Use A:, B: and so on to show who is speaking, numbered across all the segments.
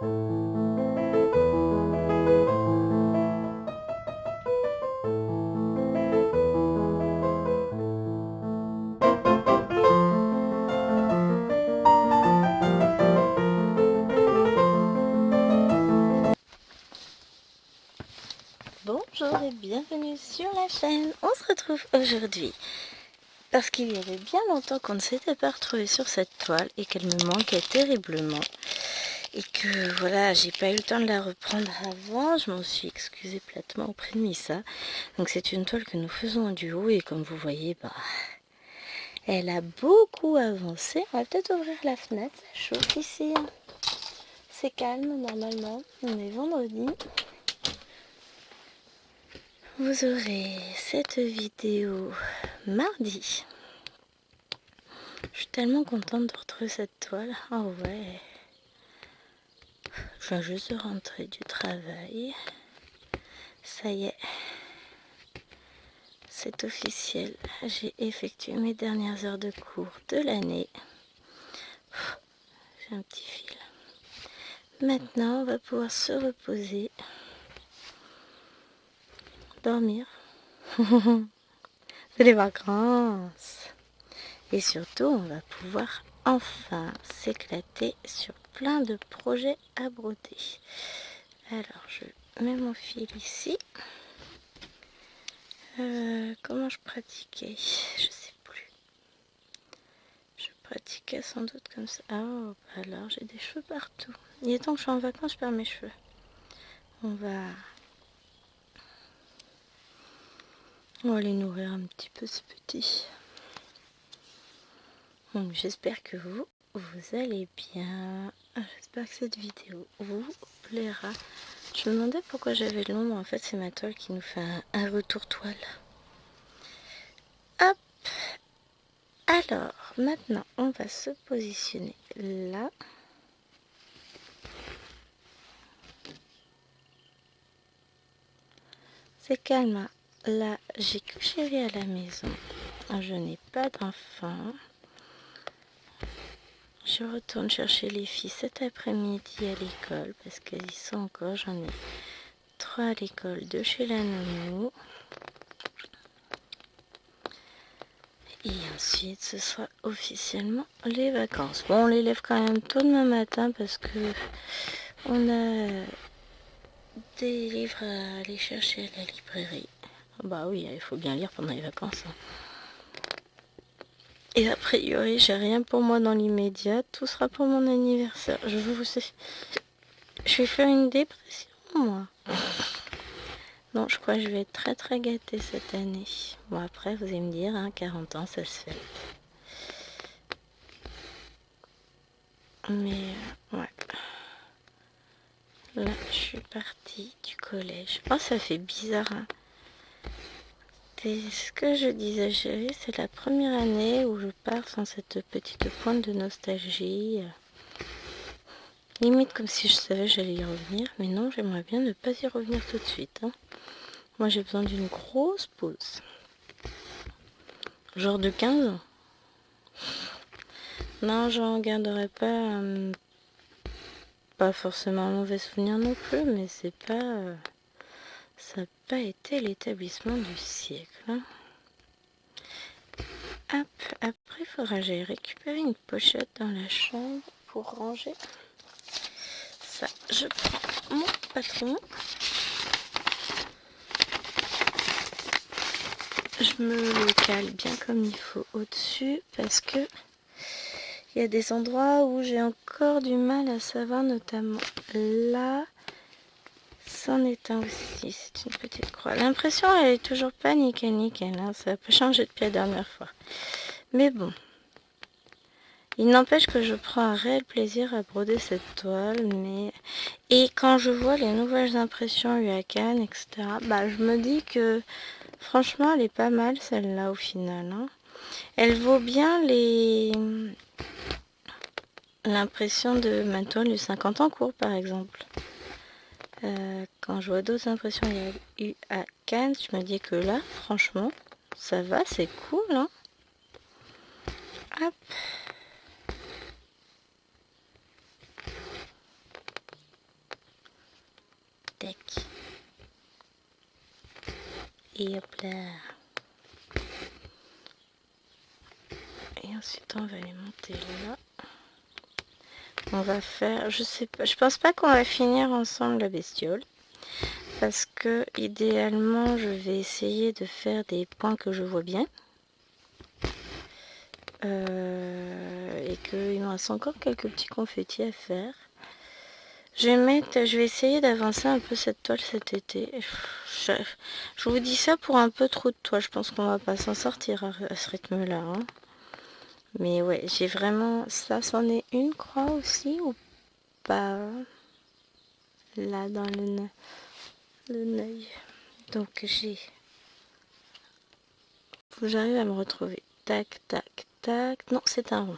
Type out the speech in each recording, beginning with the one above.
A: Bonjour et bienvenue sur la chaîne. On se retrouve aujourd'hui parce qu'il y avait bien longtemps qu'on ne s'était pas retrouvé sur cette toile et qu'elle me manquait terriblement. Et que voilà, j'ai pas eu le temps de la reprendre avant. Je m'en suis excusée platement auprès de Missa. Donc c'est une toile que nous faisons en duo et comme vous voyez, elle a beaucoup avancé. On va peut-être ouvrir la fenêtre, ça chauffe ici. C'est calme normalement, on est vendredi. Vous aurez cette vidéo mardi. Je suis tellement contente de retrouver cette toile. Oh ouais. Je viens juste de rentrer du travail. Ça y est. C'est officiel. J'ai effectué mes dernières heures de cours de l'année. J'ai un petit fil. Maintenant, on va pouvoir se reposer. Dormir. C'est les vacances. Et surtout, on va pouvoir enfin s'éclater sur plein de projets à broder. Alors, je mets mon fil ici. Comment je pratiquais? Je sais plus. Je pratiquais sans doute comme ça. Oh, alors j'ai des cheveux partout. Il est temps que je sois en vacances, je perds mes cheveux. On va aller nourrir un petit peu ce petit. Donc j'espère que vous allez bien. J'espère que cette vidéo vous plaira. Je me demandais pourquoi j'avais de l'ombre. En fait, c'est ma toile qui nous fait un retour toile. Hop. Alors, maintenant, on va se positionner là. C'est calme. Là, j'ai que chéri à la maison. Je n'ai pas d'enfant. Je retourne chercher les filles cet après-midi à l'école parce qu'ils sont encore. J'en ai 3 à l'école, 2 chez la nounou. Et ensuite, ce sera officiellement les vacances. Bon, on les lève quand même tôt demain matin parce que on a des livres à aller chercher à la librairie. Bah oui, il faut bien lire pendant les vacances. Et a priori, j'ai rien pour moi dans l'immédiat. Tout sera pour mon anniversaire. Je vais faire une dépression, moi. Non, je crois que je vais être très très gâtée cette année. Bon, après, vous allez me dire, 40 ans, ça se fait. Mais, ouais. Là, je suis partie du collège. Oh, ça fait bizarre, C'est ce que je disais, chérie, c'est la première année où je pars sans cette petite pointe de nostalgie. Limite comme si je savais que j'allais y revenir. Mais non, j'aimerais bien ne pas y revenir tout de suite. Moi, j'ai besoin d'une grosse pause. Genre de 15 ans. Non, j'en garderai pas forcément un mauvais souvenir non plus, mais c'est pas... ça n'a pas été l'établissement du siècle. Hop, après, il faudra que j'aille récupérer une pochette dans la chambre pour ranger. Ça, je prends mon patron. Je me le cale bien comme il faut au-dessus parce que il y a des endroits où j'ai encore du mal à savoir, notamment là. C'en est un aussi, c'est une petite croix. L'impression, elle est toujours pas nickel, ça n'a pas changé depuis la dernière fois. Mais bon, il n'empêche que je prends un réel plaisir à broder cette toile. Et quand je vois les nouvelles impressions eues à Cannes, etc., je me dis que franchement, elle est pas mal celle-là au final. Elle vaut bien l'impression de ma toile du 50 ans court, par exemple. Quand je vois d'autres impressions qu'il y a eu à Cannes, je me dis que là, franchement, ça va, c'est cool. Hop. Tac. Et hop là. Et ensuite on va les monter là. On va faire, je sais pas, je pense pas qu'on va finir ensemble la bestiole. Parce que idéalement je vais essayer de faire des points que je vois bien. Et qu'il me reste encore quelques petits confettis à faire. Je vais essayer d'avancer un peu cette toile cet été. Je vous dis ça pour un peu trop de toile. Je pense qu'on va pas s'en sortir à ce rythme-là. Hein. Mais ouais, j'ai vraiment... Ça, c'en est une croix aussi ou pas? Là, dans le œil. Donc j'ai... Faut que j'arrive à me retrouver. Tac, tac, tac. Non, c'est un rond.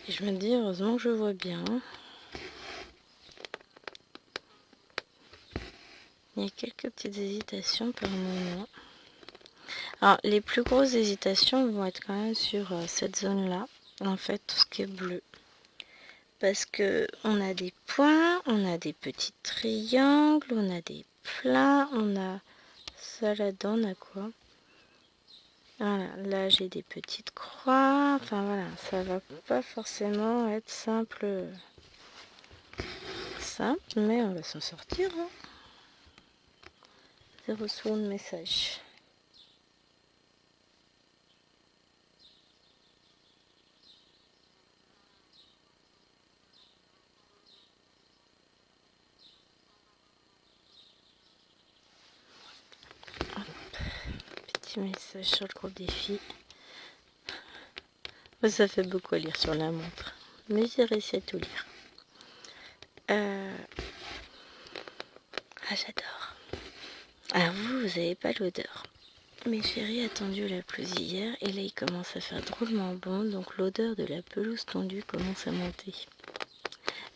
A: Et je me dis, heureusement que je vois bien. Il y a quelques petites hésitations par moment. Alors, les plus grosses hésitations vont être quand même sur cette zone-là. En fait, tout ce qui est bleu. Parce que on a des points, on a des petits triangles, on a des pleins, on a ça là-dedans, on a quoi? Voilà, là j'ai des petites croix. Enfin voilà, ça va pas forcément être simple, mais on va s'en sortir. Hein. 0 seconde message. Petit message sur le groupe des filles. Ça fait beaucoup à lire sur la montre. Mais j'ai réussi à tout lire. Ah, j'adore. Alors vous n'avez pas l'odeur. Mes chéris a tendu la pelouse hier et là il commence à faire drôlement bon. Donc l'odeur de la pelouse tendue commence à monter.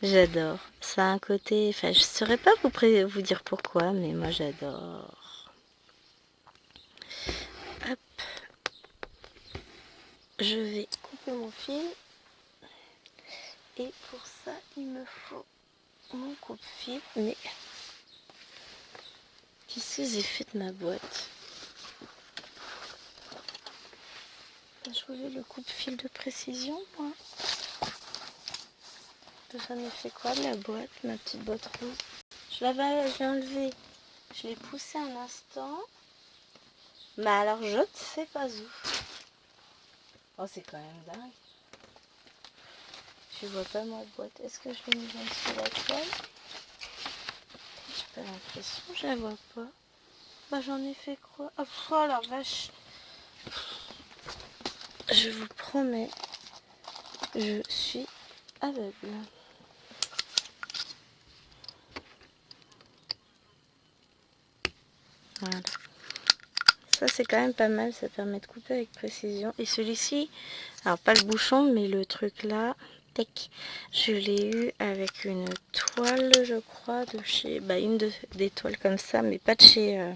A: J'adore. Ça a un côté... Enfin, je ne saurais pas vous dire pourquoi, mais moi j'adore. Hop. Je vais couper mon fil. Et pour ça, il me faut mon coupe-fil. Mais qu'est-ce que j'ai fait de ma boîte? Je voulais le coupe-fil de précision, moi. J'en ai fait quoi de la boîte, ma petite boîte rouge? Je l'ai enlevée. Je l'ai poussée un instant. Mais alors, je ne sais pas où. Oh, c'est quand même dingue. Je vois pas ma boîte. Est-ce que je l'ai mise en dessous de la toile? J'ai pas l'impression, je la vois pas. Bah j'en ai fait quoi? Oh la vache. Je vous promets, je suis aveugle. Voilà. Ça c'est quand même pas mal, ça permet de couper avec précision. Et celui-ci, alors pas le bouchon, mais le truc là, tac, je l'ai eu avec une toile, je crois, de chez... Bah des toiles comme ça, mais pas de chez...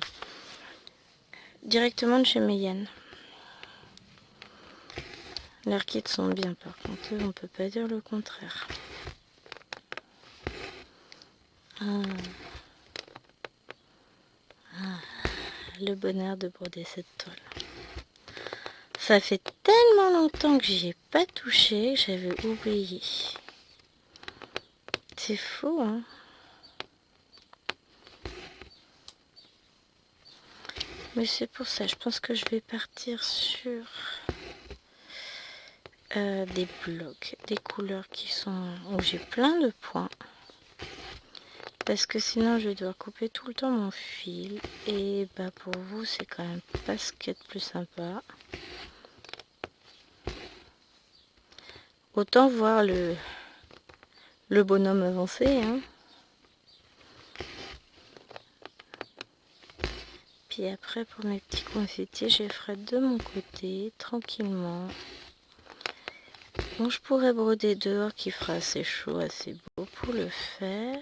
A: directement de chez Meyenne. Leurs kits sont bien, par contre, on peut pas dire le contraire. Le bonheur de broder cette toile. Ça fait tellement longtemps que j'y ai pas touché, j'avais oublié. C'est fou, hein? Mais c'est pour ça, je pense que je vais partir sur des blocs, des couleurs qui sont où j'ai plein de points. Parce que sinon je dois couper tout le temps mon fil. Et bah pour vous c'est quand même pas ce qu'il y a de plus sympa. Autant voir le bonhomme avancer, hein. Puis après pour mes petits confettis, je les ferai de mon côté, tranquillement. Bon, je pourrais broder dehors qui fera assez chaud, assez beau pour le faire.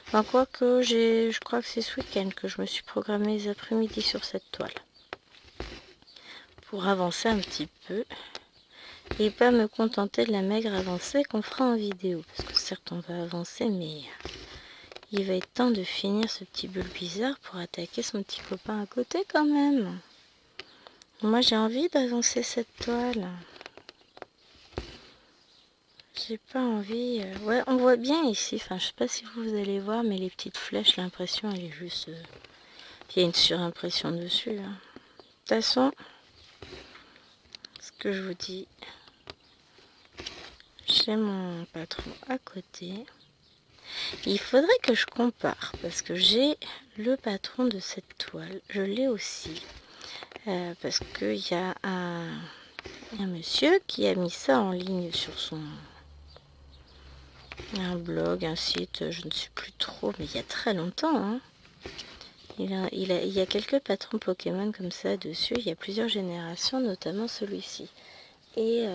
A: Enfin, quoique, je crois que c'est ce week-end que je me suis programmé les après-midi sur cette toile. Pour avancer un petit peu. et pas me contenter de la maigre avancée qu'on fera en vidéo. Parce que certes on va avancer, mais il va être temps de finir ce petit bulle bizarre pour attaquer son petit copain à côté quand même. Moi j'ai envie d'avancer cette toile. J'ai pas envie... Ouais, on voit bien ici, enfin je sais pas si vous allez voir, mais les petites flèches, l'impression elle est juste... Il y a une surimpression dessus. Hein. De toute façon, ce que je vous dis, j'ai mon patron à côté. Il faudrait que je compare, parce que j'ai le patron de cette toile, je l'ai aussi. Parce qu'il y a un monsieur qui a mis ça en ligne sur son... un blog, un site, je ne sais plus trop, mais il y a très longtemps. Hein. Il y a quelques patrons Pokémon comme ça dessus, il y a plusieurs générations, notamment celui-ci. Et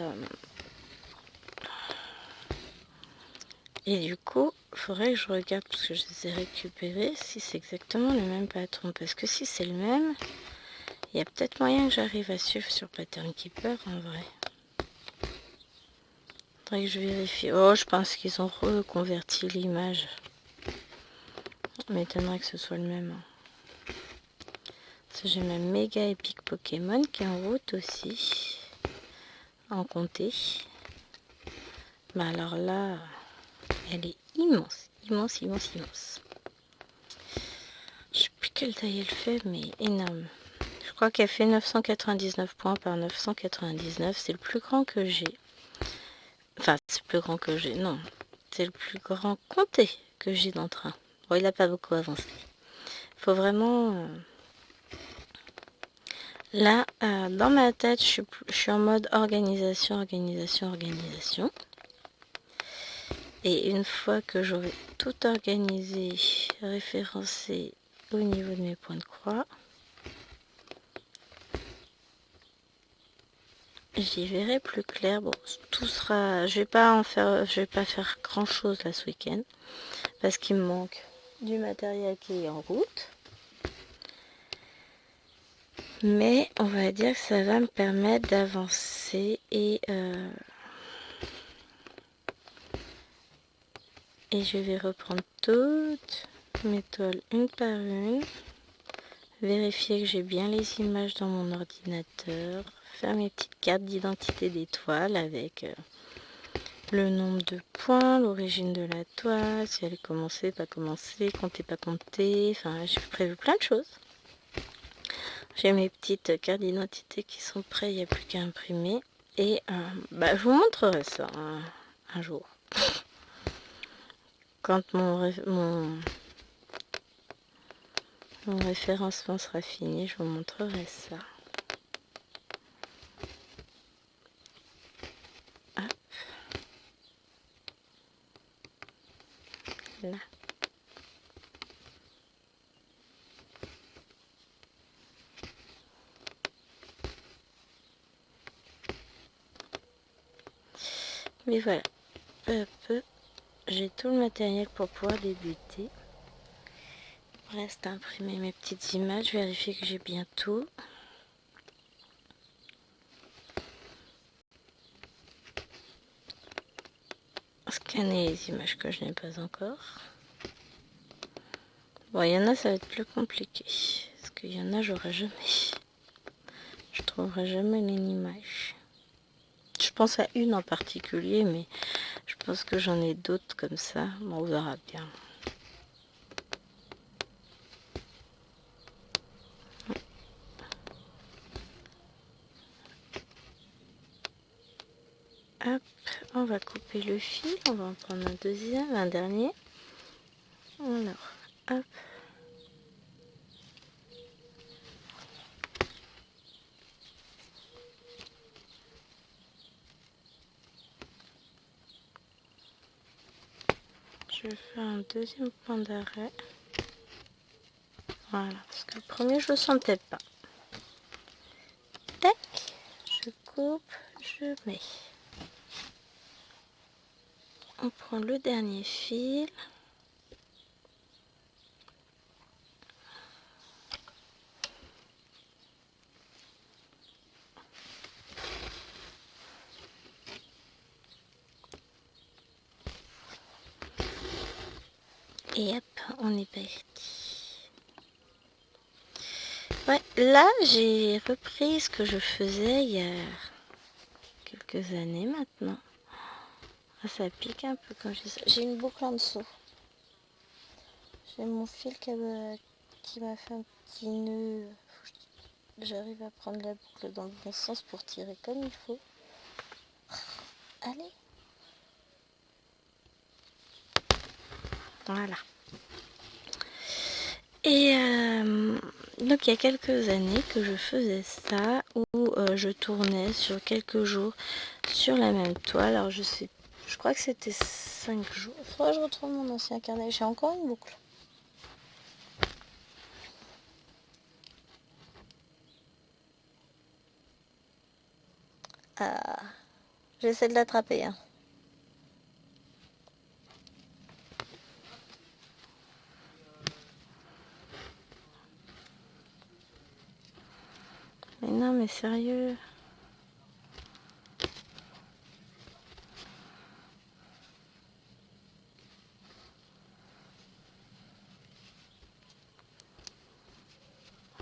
A: du coup, il faudrait que je regarde, parce que je les ai récupérés, si c'est exactement le même patron. Parce que si c'est le même, il y a peut-être moyen que j'arrive à suivre sur Pattern Keeper en vrai. Faudrait que je vérifie. Oh, je pense qu'ils ont reconverti l'image. M'étonnerait que ce soit le même. J'ai ma méga épique Pokémon qui est en route aussi. En comté. Bah alors là, elle est immense. Immense, immense, immense. Je sais plus quelle taille elle fait, mais énorme. Je crois qu'elle fait 999 points par 999. C'est le plus grand que j'ai. Enfin, c'est le plus grand que j'ai. Non, c'est le plus grand comté que j'ai dans le train. Bon, il n'a pas beaucoup avancé. Il faut vraiment... Là, dans ma tête, je suis en mode organisation, organisation, organisation. Et une fois que j'aurai tout organisé, référencé au niveau de mes points de croix, j'y verrai plus clair. Bon, tout sera... je vais pas faire grand chose là ce week-end. Parce qu'il me manque du matériel qui est en route. Mais on va dire que ça va me permettre d'avancer et je vais reprendre toutes mes toiles une par une. Vérifier que j'ai bien les images dans mon ordinateur. Faire mes petites cartes d'identité des toiles avec le nombre de points, l'origine de la toile, si elle est commencée, pas commencée, comptée, pas comptée. Enfin, j'ai prévu plein de choses. J'ai mes petites cartes d'identité qui sont prêtes, il n'y a plus qu'à imprimer. Et je vous montrerai ça un jour. Quand mon référencement sera fini, je vous montrerai ça. Hop. Là. Mais voilà, peu à peu, j'ai tout le matériel pour pouvoir débuter. Il me reste à imprimer mes petites images, vérifier que j'ai bien tout. Scanner les images que je n'ai pas encore. Bon, il y en a, ça va être plus compliqué. Parce qu'il y en a, j'aurai jamais. Je trouverai jamais les images. Je pense à une en particulier, mais je pense que j'en ai d'autres comme ça. Bon, on verra bien. Hop, on va couper le fil. On va en prendre un deuxième, un dernier. Alors, hop. Je vais faire un deuxième point d'arrêt. Voilà, parce que le premier, je le sentais pas. Tac, je coupe, je mets. On prend le dernier fil. Et hop, on est parti. Ouais, là j'ai repris ce que je faisais il y a quelques années maintenant. Ah, ça pique un peu quand je dis ça. J'ai une boucle en dessous. J'ai mon fil qui m'a fait un petit nœud. J'arrive à prendre la boucle dans le bon sens pour tirer comme il faut. Allez. Voilà. Et donc il y a quelques années que je faisais ça, où je tournais sur quelques jours sur la même toile. Alors je crois que c'était 5 jours. Il faudrait que je retrouve mon ancien carnet. J'ai encore une boucle. Ah, j'essaie de l'attraper. Hein. Mais non, mais sérieux.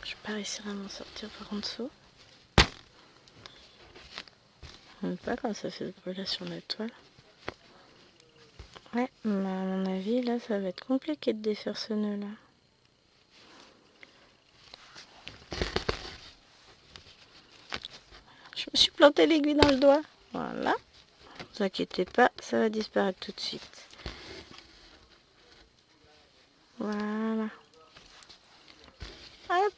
A: Je vais pas réussir à m'en sortir par en dessous. Je ne sais pas quand ça fait ce bruit là sur la toile. Ouais, mais à mon avis, là, ça va être compliqué de défaire ce nœud là. Je me suis planté l'aiguille dans le doigt. Voilà. Ne vous inquiétez pas, ça va disparaître tout de suite. Voilà. Hop.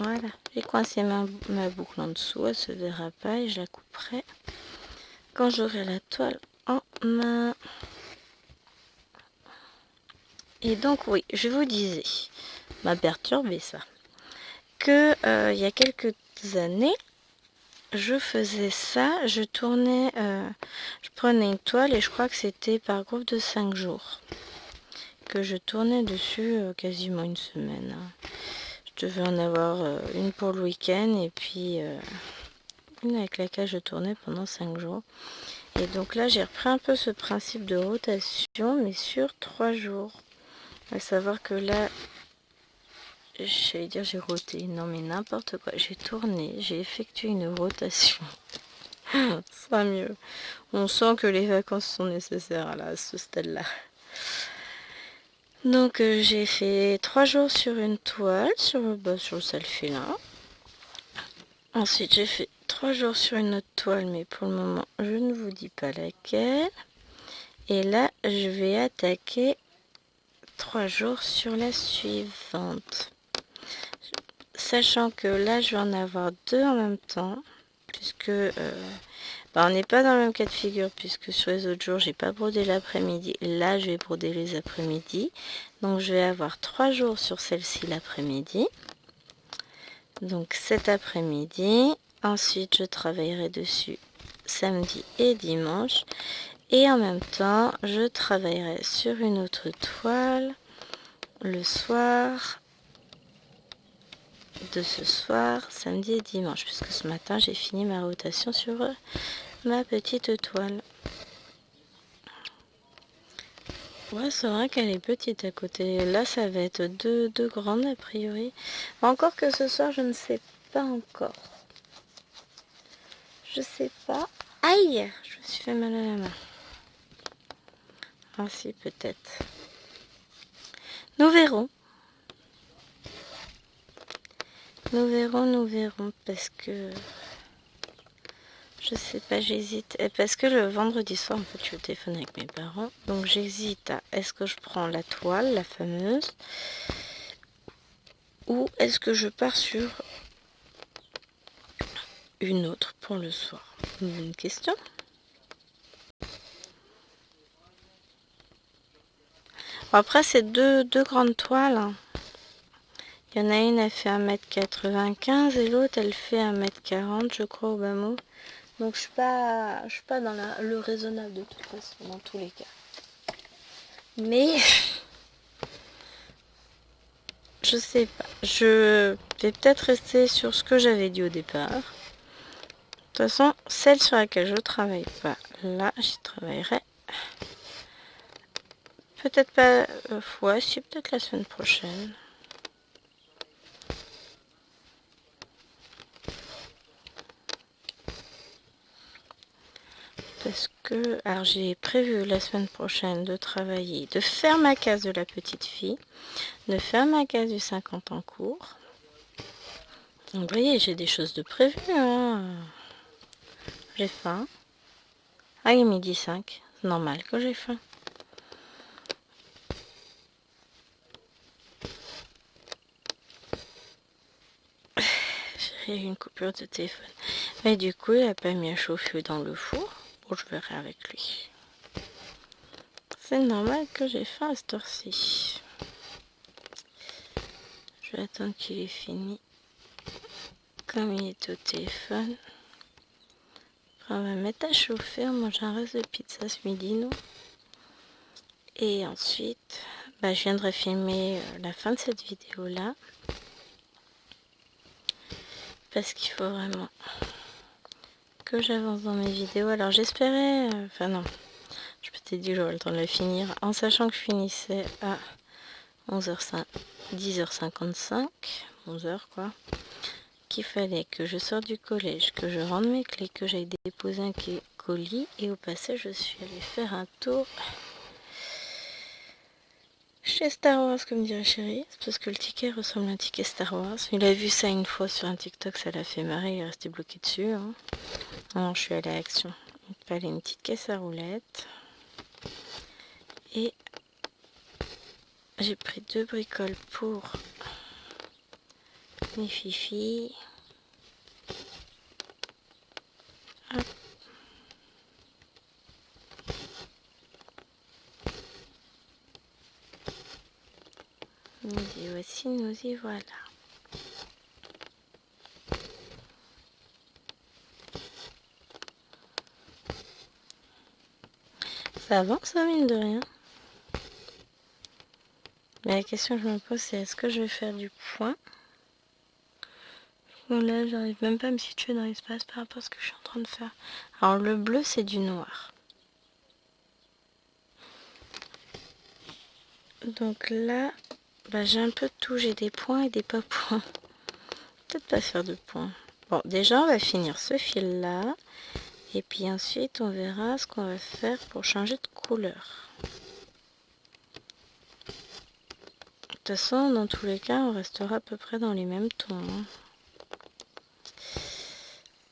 A: Voilà. J'ai coincé ma boucle en dessous, elle se verra pas et je la couperai quand j'aurai la toile en main. Et donc oui, je vous disais, m'a perturbé ça, que il y a quelques années, je faisais ça, je tournais, je prenais une toile et je crois que c'était par groupe de 5 jours que je tournais dessus quasiment une semaine. Je devais en avoir une pour le week-end et puis une avec laquelle je tournais pendant 5 jours. Et donc là, j'ai repris un peu ce principe de rotation, mais sur 3 jours. À savoir que là, j'allais dire j'ai roté, non mais n'importe quoi. J'ai tourné, j'ai effectué une rotation. Ça sera mieux. On sent que les vacances sont nécessaires là, à ce stade-là. Donc j'ai fait 3 jours sur une toile, sur le salfilin. Ensuite j'ai fait 3 jours sur une autre toile, mais pour le moment je ne vous dis pas laquelle. Et là je vais attaquer 3 jours sur la suivante. Sachant que là je vais en avoir 2 en même temps, puisque on n'est pas dans le même cas de figure, puisque sur les autres jours j'ai pas brodé l'après-midi. Là je vais broder les après-midi, donc je vais avoir 3 jours sur celle-ci l'après-midi. Donc cet après-midi, ensuite je travaillerai dessus samedi et dimanche, et en même temps je travaillerai sur une autre toile le soir de ce soir, samedi et dimanche, puisque ce matin j'ai fini ma rotation sur ma petite toile. Ouais, c'est vrai qu'elle est petite à côté. Là, ça va être deux grandes a priori. Encore que ce soir, je ne sais pas encore. Je sais pas. Aïe! Je me suis fait mal à la main. Ah si, peut-être. Nous verrons. Nous verrons, parce que... Je sais pas, j'hésite. Et parce que le vendredi soir, en fait, je suis au téléphone avec mes parents. Donc j'hésite à, est-ce que je prends la toile, la fameuse, ou est-ce que je pars sur une autre pour le soir? Une question. Bon, après, c'est deux grandes toiles. Hein. Il y en a une, elle fait 1,95 m et l'autre, elle fait 1,40 m, je crois, au bas mot. Donc je suis pas dans le raisonnable de toute façon, dans tous les cas. Mais je sais pas. Je vais peut-être rester sur ce que j'avais dit au départ. façon, celle sur laquelle je travaille pas, là, j'y travaillerai. Peut-être pas, ouais, si, peut-être la semaine prochaine. Parce que, alors j'ai prévu la semaine prochaine de travailler, de faire ma case de la petite fille, de faire ma case du 50 en cours. Donc, vous voyez, j'ai des choses de prévues, hein. J'ai faim. Ah, il est midi 5, c'est normal que j'ai faim. J'ai eu une coupure de téléphone. Mais du coup, il n'a pas mis à chauffer dans le four. Bon, je verrai avec lui. C'est normal que j'ai faim à cette heure-ci. Je vais attendre qu'il ait fini. Comme il est au téléphone. Après, on va mettre à chauffer. On mange un reste de pizza ce midi, nous. Et ensuite, je viendrai filmer la fin de cette vidéo-là. Parce qu'il faut vraiment que j'avance dans mes vidéos. Alors j'espérais... Enfin non. Je m'étais dit que j'aurais le temps de la finir. En sachant que je finissais à 11h05, 10h55. 11h quoi. Qu'il fallait que je sorte du collège, que je rende mes clés, que j'aille déposer un colis. Et au passage, je suis allée faire un tour chez Star Wars, comme dirait chérie. C'est parce que le ticket ressemble à un ticket Star Wars. Il a vu ça une fois sur un TikTok, ça l'a fait marrer, il est resté bloqué dessus. Hein. Alors je suis allée à Action. Il fallait une petite caisse à roulettes. Et j'ai pris 2 bricoles pour mes fifis. Hop. Nous y voici, nous y voilà. Ça avance, hein, mine de rien. Mais la question que je me pose, c'est est-ce que je vais faire du point? Donc là, j'arrive même pas à me situer dans l'espace par rapport à ce que je suis en train de faire. Alors, le bleu, c'est du noir. Donc là, j'ai un peu de tout. J'ai des points et des pas points. Peut-être pas faire de points. Bon, déjà, on va finir ce fil-là. Et puis ensuite, on verra ce qu'on va faire pour changer de couleur. De toute façon, dans tous les cas, on restera à peu près dans les mêmes tons. Hein.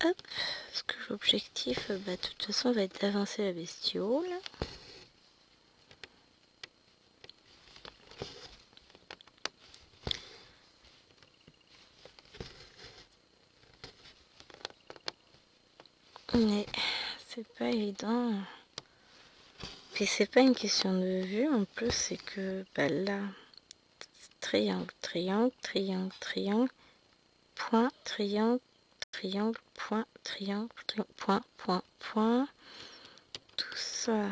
A: Hop, parce que l'objectif, de toute façon, va être d'avancer la bestiole. Mais c'est pas évident. Puis c'est pas une question de vue, en plus, c'est que là, triangle, triangle, triangle, triangle, point, triangle, triangle, point, triangle, point, point, point. Tout ça.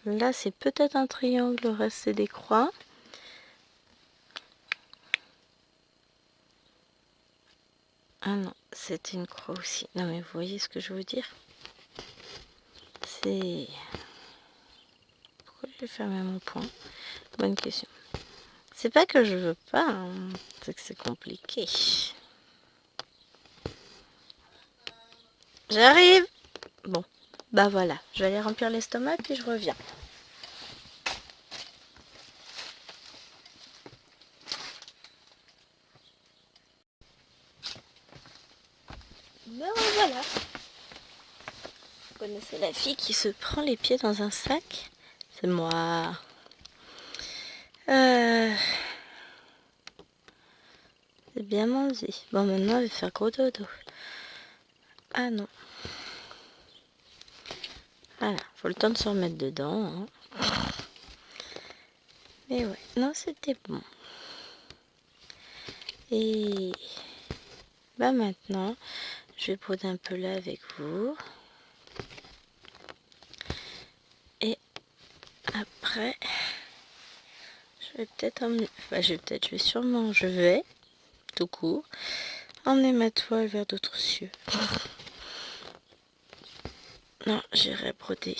A: Là, c'est peut-être un triangle, le reste, c'est des croix. Ah non, c'était une croix aussi. Non, mais vous voyez ce que je veux dire? C'est... Pourquoi j'ai fermé mon point? Bonne question. C'est pas que je veux pas, hein. C'est que c'est compliqué. J'arrive! Bon, voilà. Je vais aller remplir l'estomac, puis je reviens. Voilà. Vous connaissez la fille qui se prend les pieds dans un sac? C'est moi. C'est bien mangé. Bon, maintenant, elle va faire gros dodo. Ah non. Voilà, faut le temps de se remettre dedans. Hein. Mais ouais, non, c'était bon. Et maintenant, je vais broder un peu là avec vous. Et après, je vais peut-être emmener... je vais, tout court, emmener ma toile vers d'autres cieux. Non, j'irai broder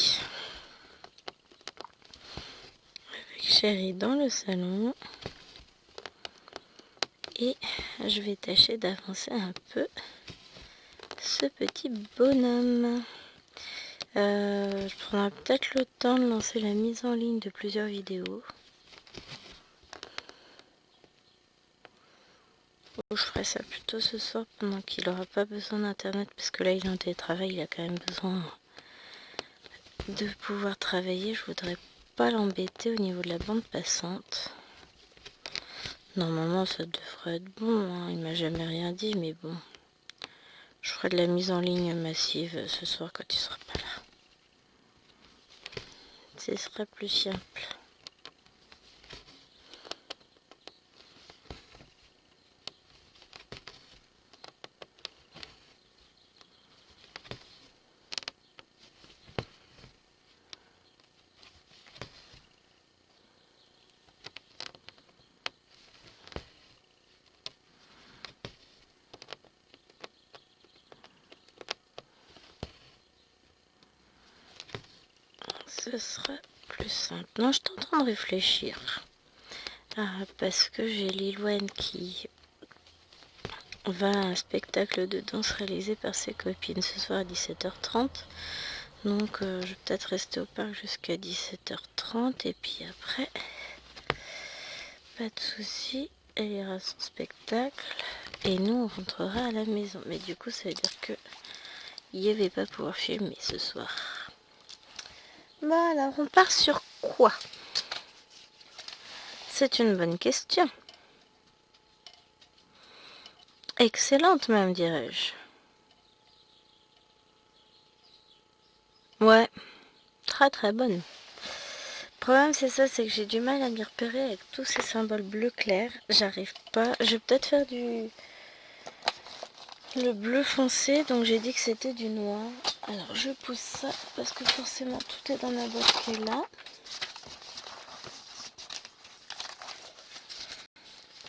A: avec Chérie dans le salon. Et je vais tâcher d'avancer un peu ce petit bonhomme. Je prendrai peut-être le temps de lancer la mise en ligne de plusieurs vidéos. Ou je ferai ça plutôt ce soir pendant qu'il n'aura pas besoin d'internet, parce que là il est en télétravail, il a quand même besoin de pouvoir travailler. Je voudrais pas l'embêter au niveau de la bande passante. Normalement ça devrait être bon, hein. Il m'a jamais rien dit, mais bon. Je ferai de la mise en ligne massive ce soir quand il sera pas là. Ce sera plus simple. Ce sera plus simple. Non, je suis en train de réfléchir. Parce que j'ai Lilouane qui va à un spectacle de danse réalisé par ses copines ce soir à 17h30. Donc je vais peut-être rester au parc jusqu'à 17h30. Et puis après, pas de souci, elle ira à son spectacle. Et nous, on rentrera à la maison. Mais du coup, ça veut dire que Yé va pas pouvoir filmer ce soir. Bon, alors on part sur quoi? C'est une bonne question. Excellente même, dirais-je. Ouais, très très bonne. Le problème c'est ça, c'est que j'ai du mal à m'y repérer avec tous ces symboles bleu clair. J'arrive pas. Je vais peut-être faire le bleu foncé, donc j'ai dit que c'était du noir. Alors je pousse ça parce que forcément tout est dans ma boîte qui est là.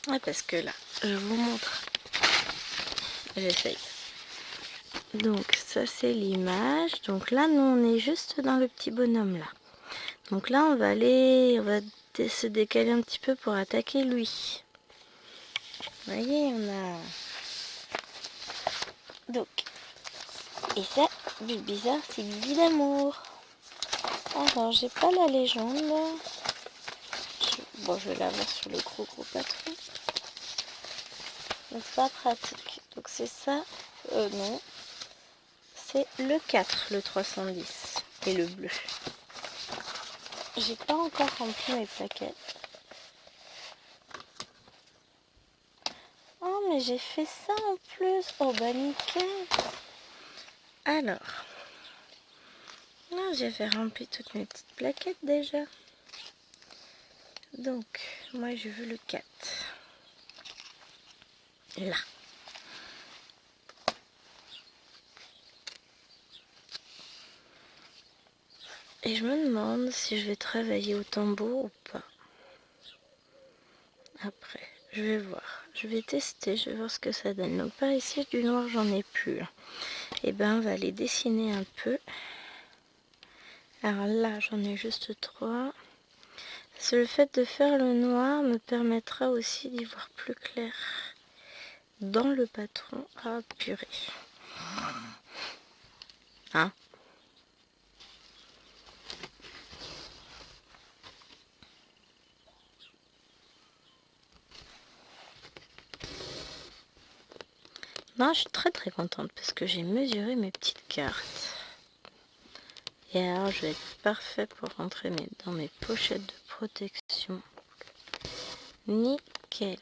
A: Ouais, parce que là, je vous montre. J'essaye. Donc ça c'est l'image. Donc là nous on est juste dans le petit bonhomme là. Donc là on va se décaler un petit peu pour attaquer lui. Vous voyez, on a... Donc, et ça, du bizarre, c'est Bibi d'amour. Alors, j'ai pas la légende. Bon, je vais la voir sur le gros patron. Donc, pas pratique. Donc, c'est ça. Non. C'est le 4, le 310. Et le bleu. J'ai pas encore rempli mes plaquettes. Oh, mais j'ai fait ça en plus. Oh, bah nickel. Alors. Là, j'avais rempli toutes mes petites plaquettes déjà. Donc, moi, je veux le 4. Là. Et je me demande si je vais travailler au tambour ou pas. Après, je vais voir. Je vais tester, je vais voir ce que ça donne. Donc par ici, du noir, j'en ai plus. Et ben, on va aller dessiner un peu. Alors là, j'en ai juste 3. Le fait de faire le noir me permettra aussi d'y voir plus clair dans le patron. Ah, purée. Hein? Non, je suis très très contente parce que j'ai mesuré mes petites cartes. Et alors, je vais être parfait pour rentrer dans mes pochettes de protection. Nickel.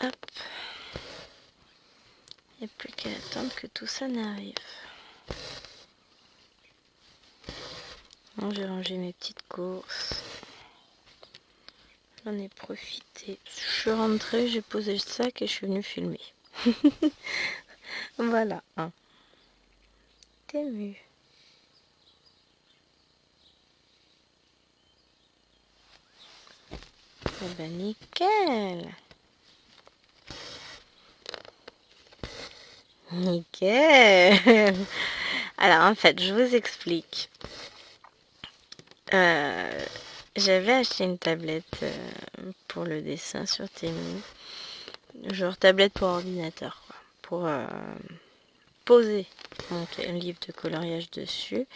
A: Hop. Il n'y a plus qu'à attendre que tout ça n'arrive. Bon, j'ai rangé mes petites courses. J'en ai profité. Je suis rentrée, j'ai posé le sac et je suis venue filmer. Voilà. Hein. T'es émue. Eh ben nickel. Nickel. Alors en fait, je vous explique. J'avais acheté une tablette pour le dessin sur Temu. Genre tablette pour ordinateur, quoi. Pour poser mon livre de coloriage dessus.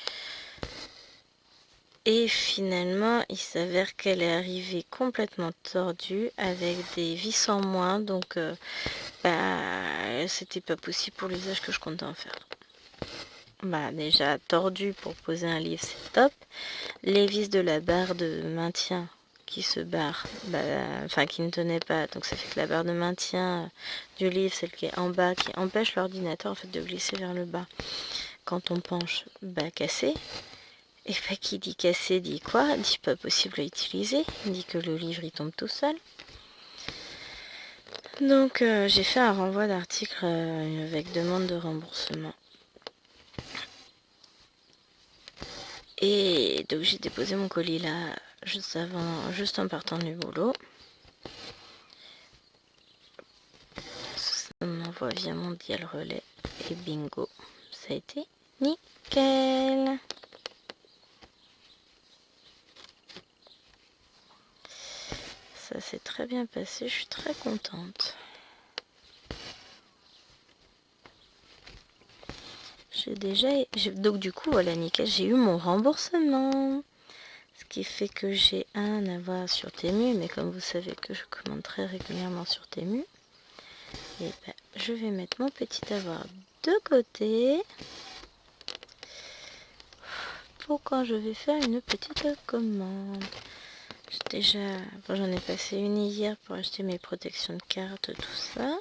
A: Et finalement, il s'avère qu'elle est arrivée complètement tordue avec des vis en moins. Donc, c'était pas possible pour l'usage que je comptais en faire. Déjà, tordue pour poser un livre, c'est top. Les vis de la barre de maintien qui se barre, qui ne tenait pas. Donc, ça fait que la barre de maintien du livre, celle qui est en bas, qui empêche l'ordinateur en fait de glisser vers le bas. Quand on penche, cassée. Et qui dit cassé dit quoi? Dit pas possible à utiliser, dit que le livre il tombe tout seul. Donc j'ai fait un renvoi d'article avec demande de remboursement. Et donc j'ai déposé mon colis là juste en partant du boulot. Ça m'envoie via mon dial relais et bingo, ça a été nickel. Ça s'est très bien passé, je suis très contente. Donc du coup, voilà, nickel, j'ai eu mon remboursement. Ce qui fait que j'ai un avoir sur Temu, mais comme vous savez que je commande très régulièrement sur Temu, et je vais mettre mon petit avoir de côté pour quand je vais faire une petite commande. J'en ai passé une hier pour acheter mes protections de cartes, tout ça.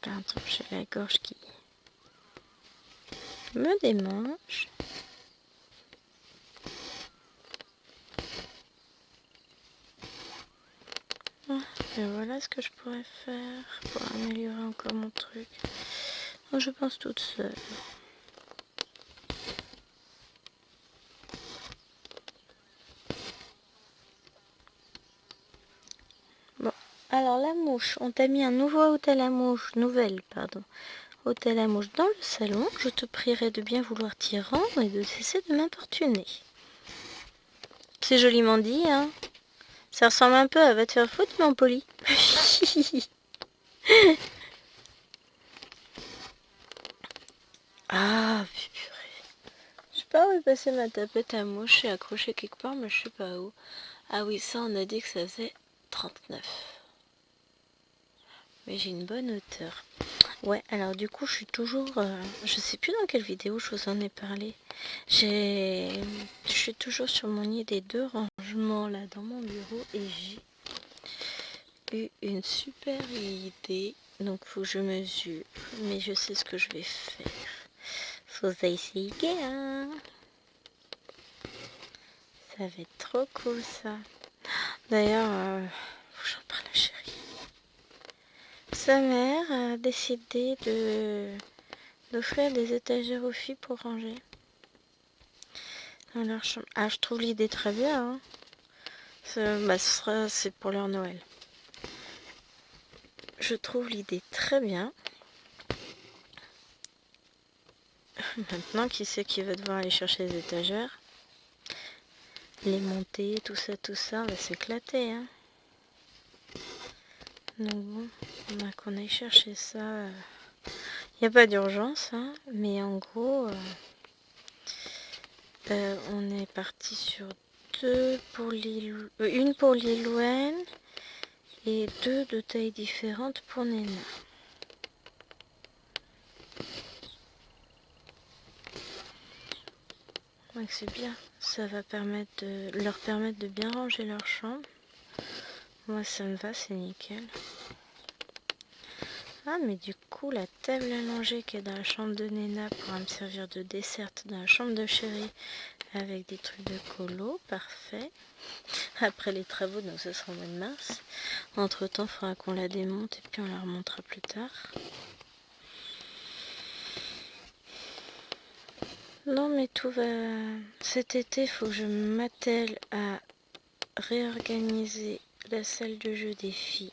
A: Pardon, j'ai la gorge qui me démange. Et voilà ce que je pourrais faire pour améliorer encore mon truc. Donc, je pense toute seule. Bon, alors la mouche, on t'a mis un nouveau hôtel à mouche, hôtel à mouche dans le salon. Je te prierai de bien vouloir t'y rendre et de cesser de m'importuner. C'est joliment dit, hein. Ça ressemble un peu à va te faire foutre, mais en poli. Ah, purée. Je sais pas où est passée ma tapette à mouche. C'est accroché quelque part, mais je sais pas où. Ah oui, ça, on a dit que ça faisait 39. Mais j'ai une bonne hauteur. Ouais, alors du coup, je suis toujours... je sais plus dans quelle vidéo je vous en ai parlé. Je suis toujours sur mon nid des 2 rangements là dans mon bureau et j'ai eu une super idée. Donc, faut que je mesure. Mais je sais ce que je vais faire. Faut essayer, hein. Ça va être trop cool, ça. D'ailleurs, faut que j'en parle à Chérie. Sa mère a décidé d'offrir des étagères aux filles pour ranger dans leur chambre. Ah, je trouve l'idée très bien, hein. C'est pour leur Noël. Je trouve l'idée très bien. Maintenant, qui c'est qui va devoir aller chercher les étagères, les monter, tout ça, on va s'éclater, hein. Donc bon, qu'on aille chercher ça. Il n'y a pas d'urgence, hein, mais en gros, on est parti sur 2 pour une pour Lilouane et 2 de tailles différentes pour Néna. Donc c'est bien, ça va leur permettre de bien ranger leur chambre. Moi ça me va, c'est nickel. Ah mais du coup la table allongée qui est dans la chambre de Néna pourra me servir de dessert dans la chambre de Chérie avec des trucs de colo, parfait. Après les travaux, donc ce sera au mois de mars. Entre temps, il faudra qu'on la démonte et puis on la remontera plus tard. Non mais tout va... Cet été, il faut que je m'attelle à réorganiser la salle de jeu des filles.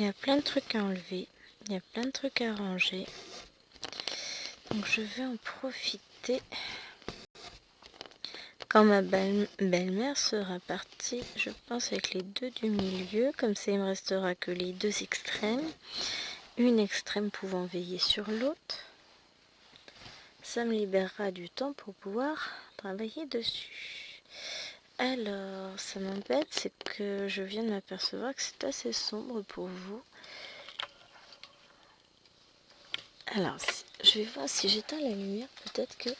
A: Il y a plein de trucs à enlever. Il y a plein de trucs à ranger. Donc je vais en profiter. Quand ma belle-mère sera partie, je pense avec les deux du milieu. Comme ça, il me restera que les deux extrêmes. Une extrême pouvant veiller sur l'autre. Ça me libérera du temps pour pouvoir travailler dessus. Alors, ça m'embête, c'est que je viens de m'apercevoir que c'est assez sombre pour vous. Alors, je vais voir si j'éteins la lumière, peut-être que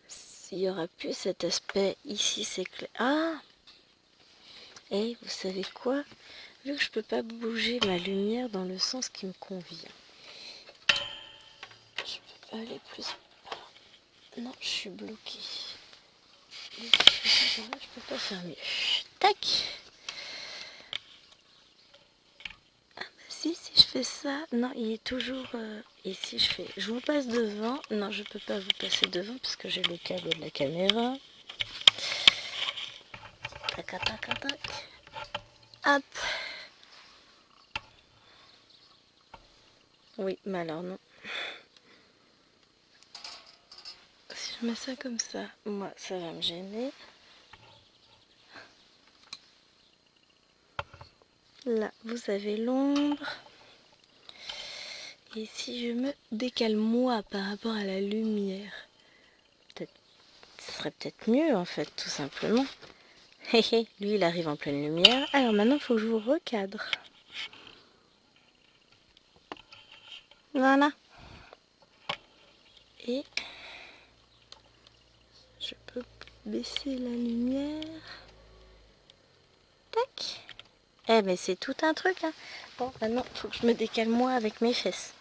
A: s'il y aura plus cet aspect ici, c'est clair. Ah! Et vous savez quoi? Vu que je peux pas bouger ma lumière dans le sens qui me convient, je peux pas aller plus. Non, je suis bloquée. Je peux pas faire mieux. Tac! Si je fais ça, non, il est toujours... et si je vous passe devant, non, je peux pas vous passer devant parce que j'ai le câble de la caméra. Tac, tac, tac, tac. Hop. Oui, mais alors non. Si je mets ça comme ça, moi, ça va me gêner. Là, vous avez l'ombre. Et si je me décale moi par rapport à la lumière, ce serait peut-être mieux en fait, tout simplement. Hé hé, lui il arrive en pleine lumière. Alors maintenant il faut que je vous recadre. Voilà. Et je peux baisser la lumière. Tac. Eh mais c'est tout un truc hein. Bon maintenant il faut que je me décale moi avec mes fesses.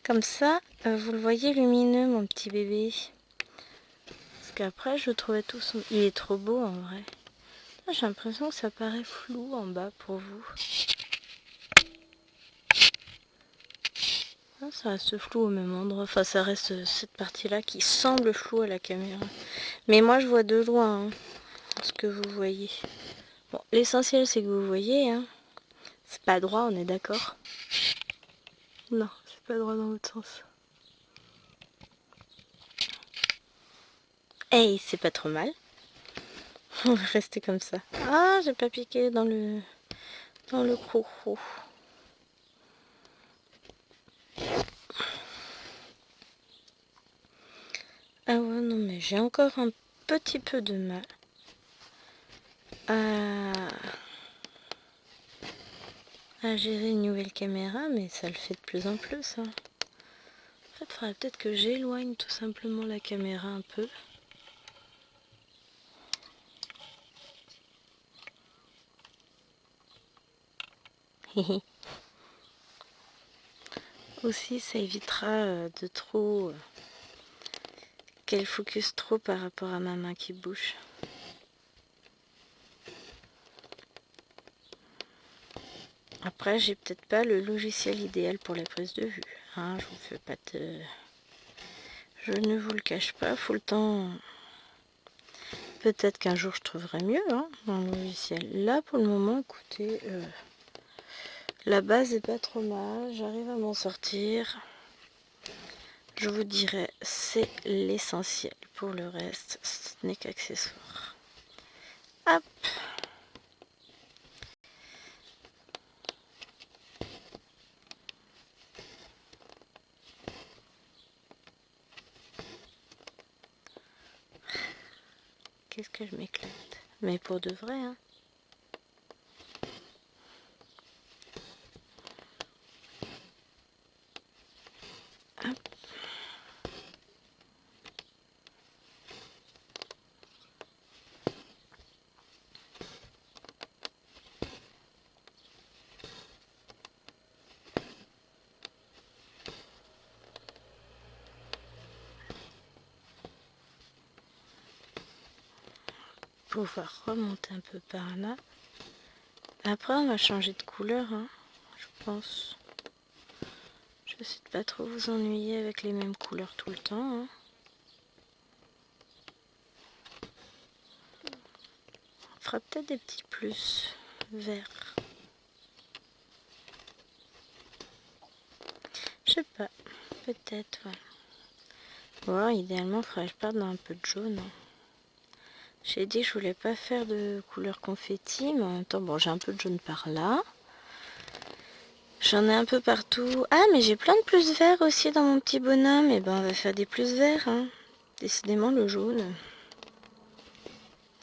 A: Comme ça, vous le voyez lumineux mon petit bébé. Parce qu'après je trouvais tout son... Il est trop beau en vrai. J'ai l'impression que ça paraît flou en bas pour vous. Ah, ça reste flou au même endroit. Enfin ça reste cette partie-là qui semble floue à la caméra. Mais moi je vois de loin hein, ce que vous voyez. Bon, l'essentiel c'est que vous voyez. Hein. C'est pas droit, on est d'accord? Non, c'est pas droit dans l'autre sens. Hey, c'est pas trop mal. On va rester comme ça. Ah, j'ai pas piqué dans le crocro. Ah ouais, non mais j'ai encore un petit peu de mal à gérer une nouvelle caméra, mais ça le fait de plus en plus. Hein. En fait, il faudrait peut-être que j'éloigne tout simplement la caméra un peu. Aussi, ça évitera de trop... qu'elle focus trop par rapport à ma main qui bouge. Après, j'ai peut-être pas le logiciel idéal pour la prise de vue. Hein, je vous fais pas de... Je ne vous le cache pas, faut le temps... Peut-être qu'un jour je trouverai mieux hein, dans le logiciel. Là, pour le moment, écoutez, la base est pas trop mal. J'arrive à m'en sortir. Je vous dirais, c'est l'essentiel. Pour le reste, ce n'est qu'accessoire. Hop! Qu'est-ce que je m'éclate. Mais pour de vrai, hein. Hop. Pouvoir remonter un peu par là. Après, on va changer de couleur, hein, je pense. Je vais essayer de pas trop vous ennuyer avec les mêmes couleurs tout le temps. Hein. fera peut-être des petits plus verts. Je sais pas, peut-être, ouais. Bon, idéalement, il faudrait que je parte dans un peu de jaune. J'ai dit que je voulais pas faire de couleur confetti, mais en même temps, bon, j'ai un peu de jaune par là. J'en ai un peu partout. Ah, mais j'ai plein de plus verts aussi dans mon petit bonhomme. Et ben, on va faire des plus verts, hein. Décidément, le jaune.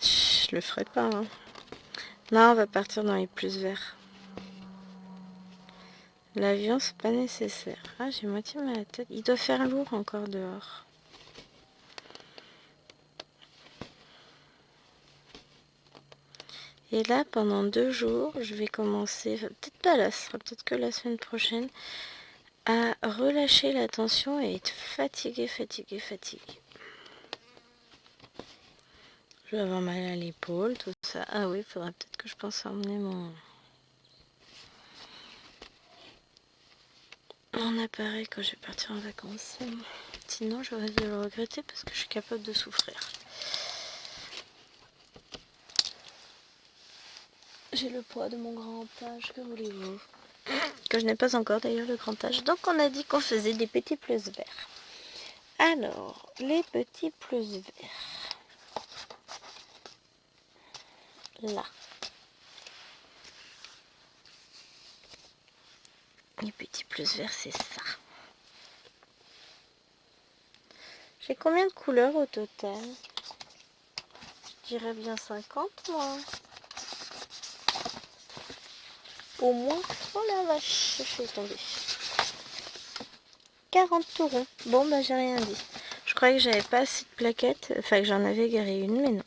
A: Je le ferai pas, hein. Non, on va partir dans les plus verts. L'avion, c'est pas nécessaire. Ah, j'ai moitié mal à la tête. Il doit faire lourd encore dehors. Et là, pendant 2 jours, je vais commencer, enfin, peut-être pas là, ce sera peut-être que la semaine prochaine, à relâcher la tension et être fatiguée. Je vais avoir mal à l'épaule, tout ça. Ah oui, il faudrait peut-être que je pense à emmener mon appareil quand je vais partir en vacances. Sinon, j'aurais dû le regretter parce que je suis capable de souffrir. J'ai le poids de mon grand âge, que voulez-vous? Que je n'ai pas encore d'ailleurs le grand âge. Donc on a dit qu'on faisait des petits plus verts. Alors, les petits plus verts. Là. Les petits plus verts, c'est ça. J'ai combien de couleurs au total? Je dirais bien 50, moi. Au moins. Oh la vache, je suis tombée. 40 tourons. Bon, bah j'ai rien dit. Je croyais que j'avais pas assez de plaquettes. Enfin, que j'en avais garé une, mais non.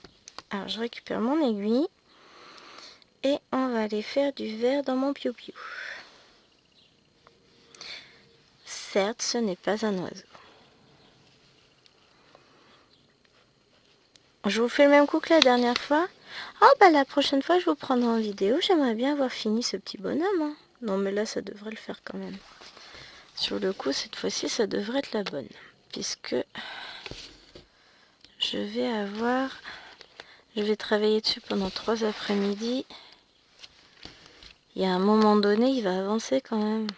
A: Alors, je récupère mon aiguille. Et on va aller faire du vert dans mon piou-piou. Certes, ce n'est pas un oiseau. Je vous fais le même coup que la dernière fois. Oh, bah la prochaine fois, je vous prendrai en vidéo. J'aimerais bien avoir fini ce petit bonhomme. Hein. Non, mais là, ça devrait le faire quand même. Sur le coup, cette fois-ci, ça devrait être la bonne. Puisque je vais travailler dessus pendant 3 après-midi. Il y a un moment donné, il va avancer quand même.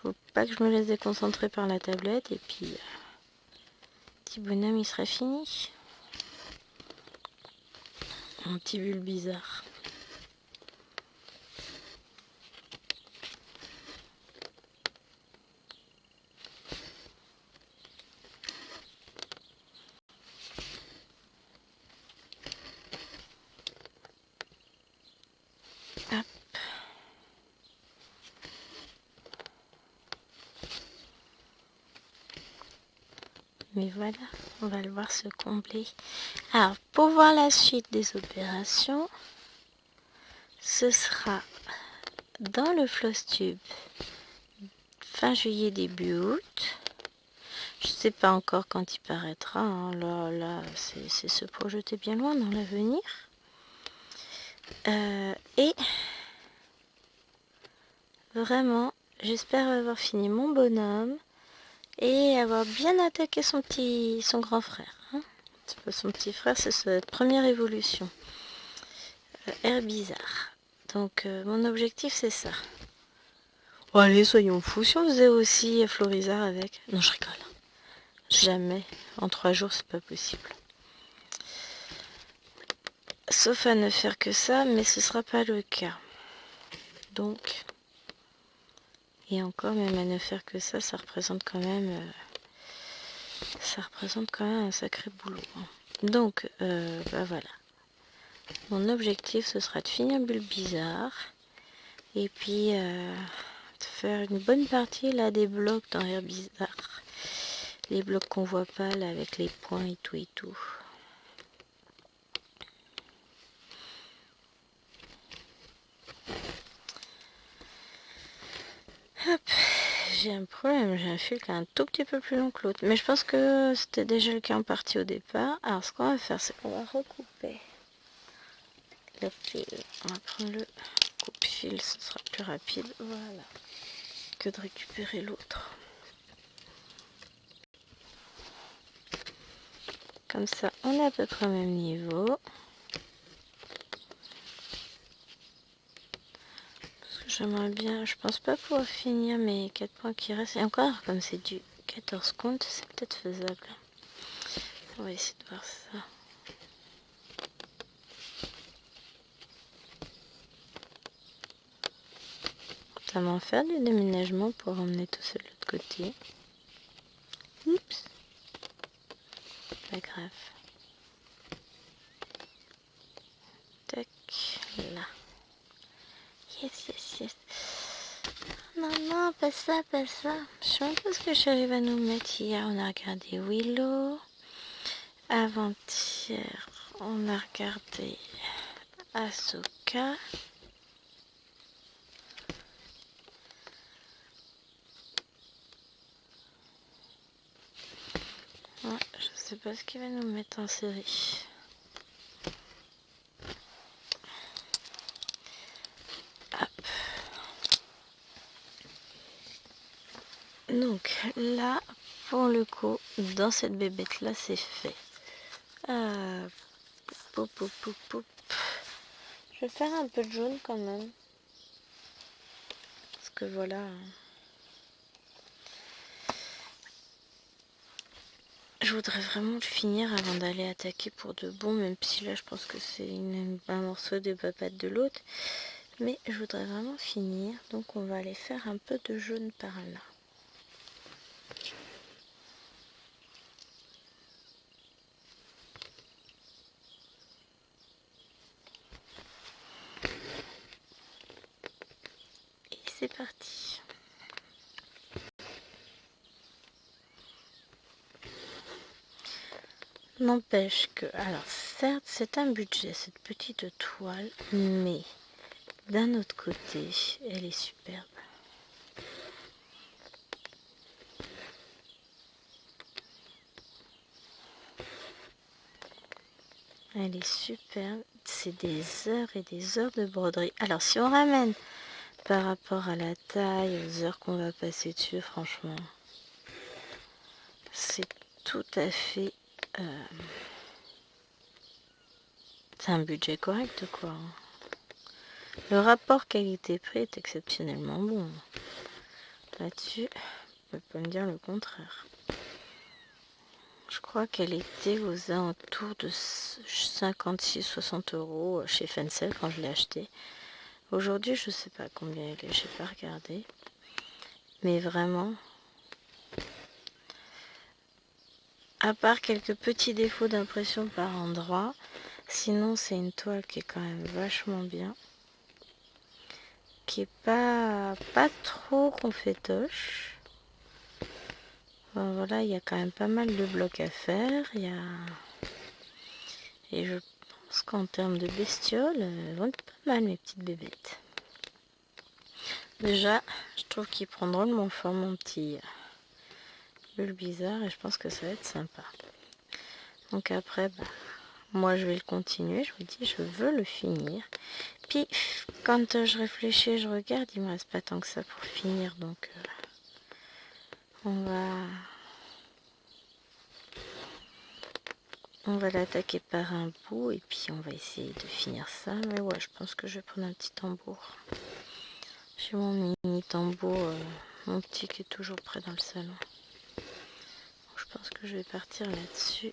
A: Faut pas que je me laisse déconcentrer par la tablette. Et puis, petit bonhomme, il sera fini. Un petit bulle bizarre. Hop. Mais voilà, on va le voir se combler. Alors, pour voir la suite des opérations, ce sera dans le Flosstube fin juillet, début août. Je sais pas encore quand il paraîtra. Hein. Là c'est se projeter bien loin dans l'avenir. Et vraiment, j'espère avoir fini mon bonhomme et avoir bien attaqué son grand frère. Hein. Son petit frère, c'est sa première évolution. Air bizarre. Donc mon objectif c'est ça. Oh, allez, soyons fous. Si on faisait aussi Florizard avec. Non, je rigole. Jamais. En 3 jours, c'est pas possible. Sauf à ne faire que ça, mais ce sera pas le cas. Donc, et encore, même à ne faire que ça, ça représente quand même un sacré boulot. Hein. Donc, bah voilà. Mon objectif, ce sera de finir Bulle Bizarre. Et puis, de faire une bonne partie là des blocs dans Air Bizarre. Les blocs qu'on voit pas là avec les points et tout et tout. Hop, j'ai un problème, j'ai un fil qui est un tout petit peu plus long que l'autre. Mais je pense que c'était déjà le cas en partie au départ. Alors ce qu'on va faire, c'est qu'on va recouper le fil. On va prendre le coupe-fil, ce sera plus rapide. Voilà. Que de récupérer l'autre. Comme ça, on est à peu près au même niveau. J'aimerais bien, je pense pas pouvoir finir mes 4 points qui restent. Et encore, comme c'est du 14 comptes, c'est peut-être faisable. On va essayer de voir ça. Ça va en faire du déménagement pour emmener tout ça de l'autre côté. Oups. Pas grave. Tac, là. Yes, yes, yes. Non, non, pas ça, pas ça. Je sais même pas ce que j'arrive à nous mettre hier. On a regardé Willow. Avant-hier, on a regardé Ahsoka. Ouais, je sais pas ce qu'il va nous mettre en série. Hop. Donc là, pour le coup, dans cette bébête là, c'est fait. Poup, poup, poup, poup. Je vais faire un peu de jaune quand même. Parce que voilà. Je voudrais vraiment le finir avant d'aller attaquer pour de bon, même si là je pense que c'est un morceau de papate de l'autre. Mais je voudrais vraiment finir, donc on va aller faire un peu de jaune par là. Et c'est parti. N'empêche que, alors certes c'est un budget cette petite toile, mais d'un autre côté elle est superbe. Elle est superbe, c'est des heures et des heures de broderie. Alors si on ramène par rapport à la taille, aux heures qu'on va passer dessus, franchement, c'est tout à fait... c'est un budget correct quoi. Le rapport qualité-prix est exceptionnellement bon. Là-dessus, on peut pas me dire le contraire. Je crois qu'elle était aux alentours de 56-60 € chez Fencel quand je l'ai acheté. Aujourd'hui, je sais pas combien elle est, j'ai pas regardé. Mais vraiment, à part quelques petits défauts d'impression par endroit, sinon c'est une toile qui est quand même vachement bien. Qui est pas trop confétoche. Enfin, voilà, il y a quand même pas mal de blocs à faire. Et je pense qu'en termes de bestioles, elles vont être pas mal mes petites bébêtes. Déjà, je trouve qu'il prend drôlement forme mon petit bulle bizarre et je pense que ça va être sympa. Donc après, moi je vais le continuer. Je vous dis, je veux le finir. Puis quand je réfléchis, je regarde, il me reste pas tant que ça pour finir. Donc on va l'attaquer par un bout et puis on va essayer de finir ça. Mais ouais, je pense que je vais prendre un petit tambour. J'ai mon mini tambour, mon petit qui est toujours près dans le salon. Donc, je pense que je vais partir là-dessus.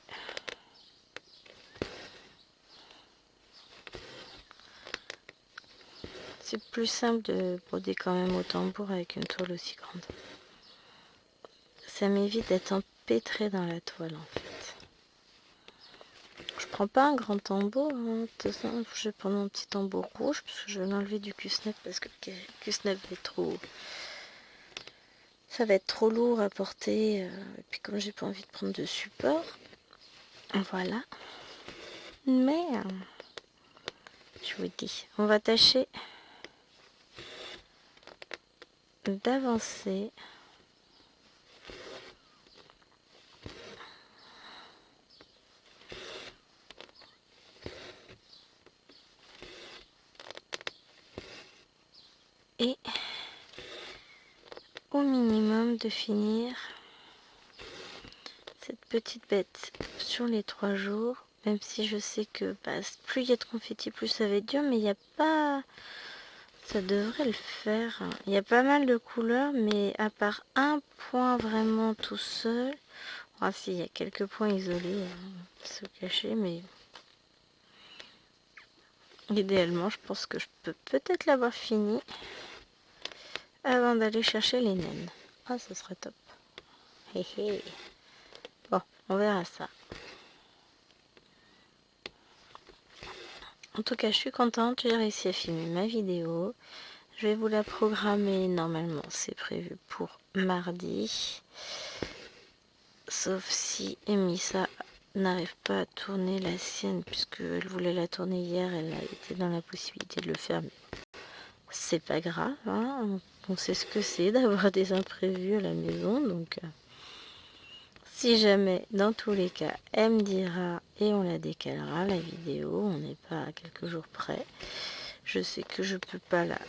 A: C'est plus simple de broder quand même au tambour avec une toile aussi grande. Ça m'évite d'être empêtré dans la toile en fait. Je prends pas un grand tambour, hein. De toute façon, je vais prendre mon petit tambour rouge parce que je vais l'enlever du Q-Snap parce que le Q-Snap est trop... Ça va être trop lourd à porter. Et puis comme j'ai pas envie de prendre de support, voilà. Mais je vous dis, on va tâcher d'avancer. Et au minimum de finir cette petite bête sur les 3 jours. Même si je sais que plus il y a de confetti, plus ça va être dur. Mais il n'y a pas... Ça devrait le faire. Il y a pas mal de couleurs, mais à part un point vraiment tout seul. Ah si, il y a quelques points isolés se cacher, mais idéalement, je pense que je peux peut-être l'avoir fini avant d'aller chercher les naines. Ah, ce serait top. Hé hé. Bon, on verra ça. En tout cas, je suis contente, j'ai réussi à filmer ma vidéo. Je vais vous la programmer, normalement c'est prévu pour mardi. Sauf si Emissa n'arrive pas à tourner la sienne, puisqu'elle voulait la tourner hier, elle a été dans la possibilité de le faire. Mais c'est pas grave, hein, on sait ce que c'est d'avoir des imprévus à la maison, donc si jamais, dans tous les cas, elle me dira et on la décalera, la vidéo, on n'est pas à quelques jours près. Je sais que je peux pas la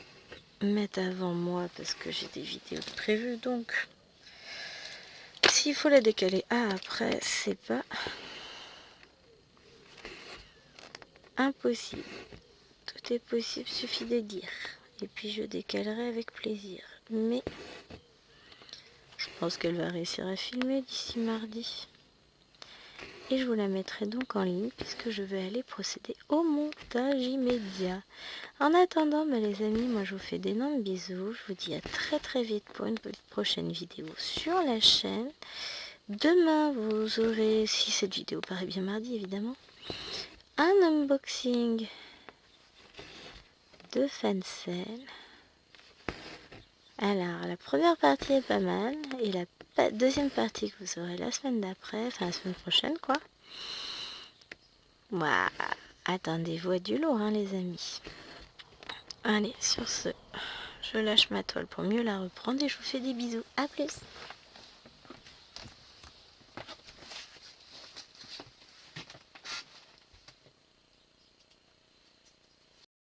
A: mettre avant moi parce que j'ai des vidéos prévues, donc s'il faut la décaler à après, c'est pas impossible. Tout est possible, suffit de dire. Et puis je décalerai avec plaisir. Mais je pense qu'elle va réussir à filmer d'ici mardi. Et je vous la mettrai donc en ligne puisque je vais aller procéder au montage immédiat. En attendant, les amis, moi je vous fais d'énormes bisous. Je vous dis à très très vite pour une prochaine vidéo sur la chaîne. Demain, vous aurez, si cette vidéo paraît bien mardi évidemment, un unboxing de Fancel. Alors, la première partie est pas mal, et la deuxième partie que vous aurez la semaine d'après, enfin la semaine prochaine quoi. Waouh, attendez-vous à du lourd, hein, les amis. Allez, sur ce, je lâche ma toile pour mieux la reprendre et je vous fais des bisous. À plus.